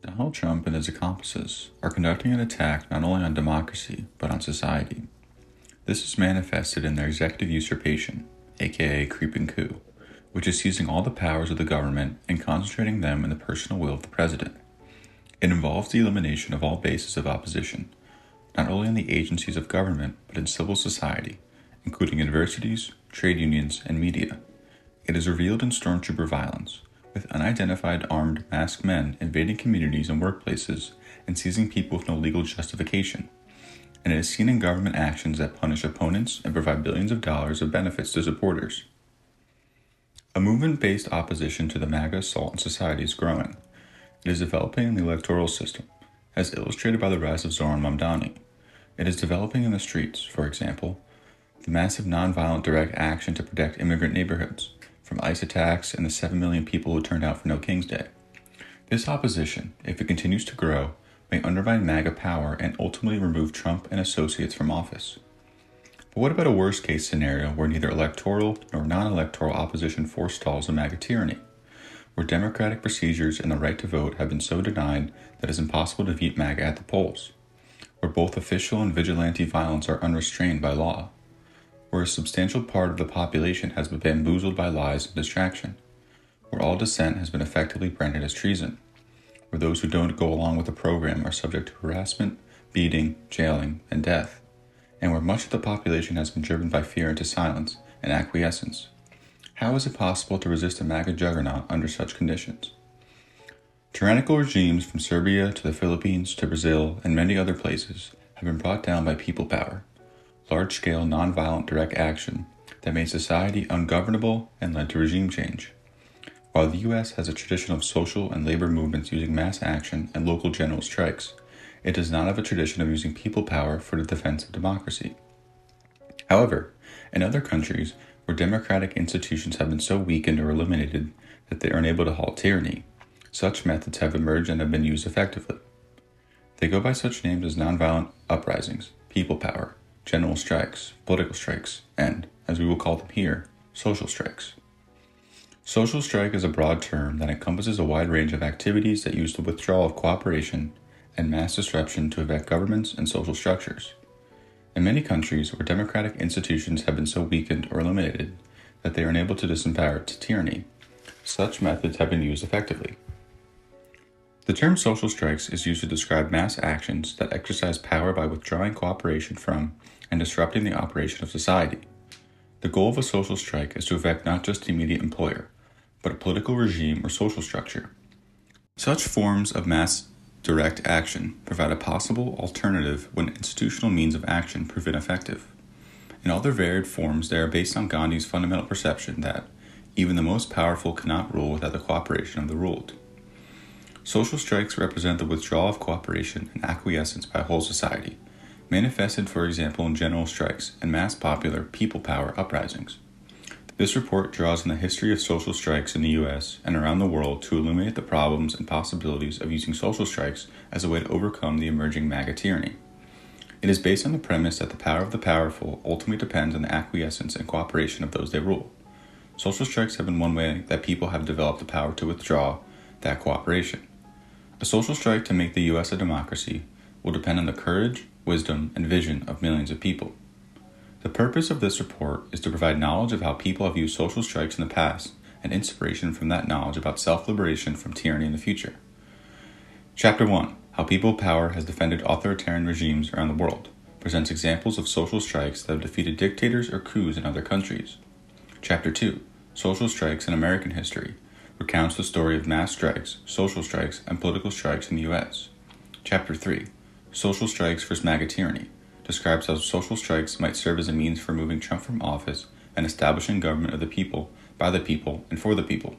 Donald Trump and his accomplices are conducting an attack not only on democracy, but on society. This is manifested in their executive usurpation, aka creeping coup, which is seizing all the powers of the government and concentrating them in the personal will of the president. It involves the elimination of all bases of opposition, not only in the agencies of government, but in civil society, including universities, trade unions, and media. It is revealed in stormtrooper violence, with unidentified armed masked men invading communities and workplaces and seizing people with no legal justification. And it is seen in government actions that punish opponents and provide billions of dollars of benefits to supporters. A movement-based opposition to the MAGA assault on society is growing. It is developing in the electoral system, as illustrated by the rise of Zoran Mamdani. It is developing in the streets, for example, the massive nonviolent direct action to protect immigrant neighborhoods from ICE attacks and the 7 million people who turned out for No King's Day. This opposition, if it continues to grow, may undermine MAGA power and ultimately remove Trump and associates from office. But what about a worst-case scenario where neither electoral nor non-electoral opposition forestalls a MAGA tyranny, where democratic procedures and the right to vote have been so denied that it is impossible to defeat MAGA at the polls, where both official and vigilante violence are unrestrained by law, where a substantial part of the population has been bamboozled by lies and distraction, where all dissent has been effectively branded as treason, where those who don't go along with the program are subject to harassment, beating, jailing, and death, and where much of the population has been driven by fear into silence and acquiescence. How is it possible to resist a MAGA juggernaut under such conditions? Tyrannical regimes from Serbia to the Philippines to Brazil and many other places have been brought down by people power, large-scale nonviolent direct action that made society ungovernable and led to regime change. While the U.S. has a tradition of social and labor movements using mass action and local general strikes, it does not have a tradition of using people power for the defense of democracy. However, in other countries where democratic institutions have been so weakened or eliminated that they are unable to halt tyranny, such methods have emerged and have been used effectively. They go by such names as nonviolent uprisings, people power, general strikes, political strikes, and, as we will call them here, social strikes. Social strike is a broad term that encompasses a wide range of activities that use the withdrawal of cooperation and mass disruption to affect governments and social structures. In many countries where democratic institutions have been so weakened or eliminated that they are unable to disempower to tyranny, such methods have been used effectively. The term social strikes is used to describe mass actions that exercise power by withdrawing cooperation from and disrupting the operation of society. The goal of a social strike is to affect not just the immediate employer, but a political regime or social structure. Such forms of mass direct action provide a possible alternative when institutional means of action prove ineffective. In all their varied forms, they are based on Gandhi's fundamental perception that even the most powerful cannot rule without the cooperation of the ruled. Social strikes represent the withdrawal of cooperation and acquiescence by a whole society, manifested, for example, in general strikes and mass popular people power uprisings. This report draws on the history of social strikes in the U.S. and around the world to illuminate the problems and possibilities of using social strikes as a way to overcome the emerging MAGA tyranny. It is based on the premise that the power of the powerful ultimately depends on the acquiescence and cooperation of those they rule. Social strikes have been one way that people have developed the power to withdraw that cooperation. A social strike to make the U.S. a democracy will depend on the courage, wisdom, and vision of millions of people. The purpose of this report is to provide knowledge of how people have used social strikes in the past and inspiration from that knowledge about self-liberation from tyranny in the future. Chapter 1, How People Power Has Defended Authoritarian Regimes Around the World, presents examples of social strikes that have defeated dictators or coups in other countries. Chapter 2, Social Strikes in American History, recounts the story of mass strikes, social strikes, and political strikes in the U.S. Chapter 3, Social Strikes vs. MAGA Tyranny, describes how social strikes might serve as a means for removing Trump from office and establishing government of the people, by the people, and for the people.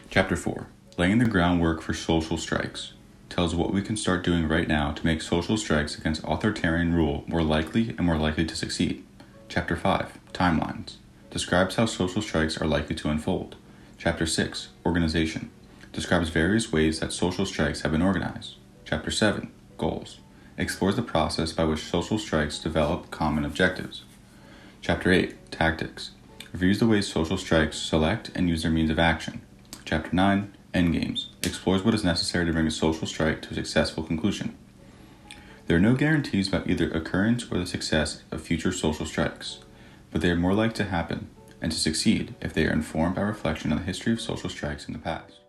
Chapter 4, Laying the Groundwork for Social Strikes, tells what we can start doing right now to make social strikes against authoritarian rule more likely and more likely to succeed. Chapter 5, Timelines, describes how social strikes are likely to unfold. Chapter 6, Organization, describes various ways that social strikes have been organized. Chapter 7, Goals, explores the process by which social strikes develop common objectives. Chapter 8, Tactics, reviews the ways social strikes select and use their means of action. Chapter 9, Endgames explores what is necessary to bring a social strike to a successful conclusion. There are no guarantees about either occurrence or the success of future social strikes, but they are more likely to happen and to succeed if they are informed by reflection on the history of social strikes in the past.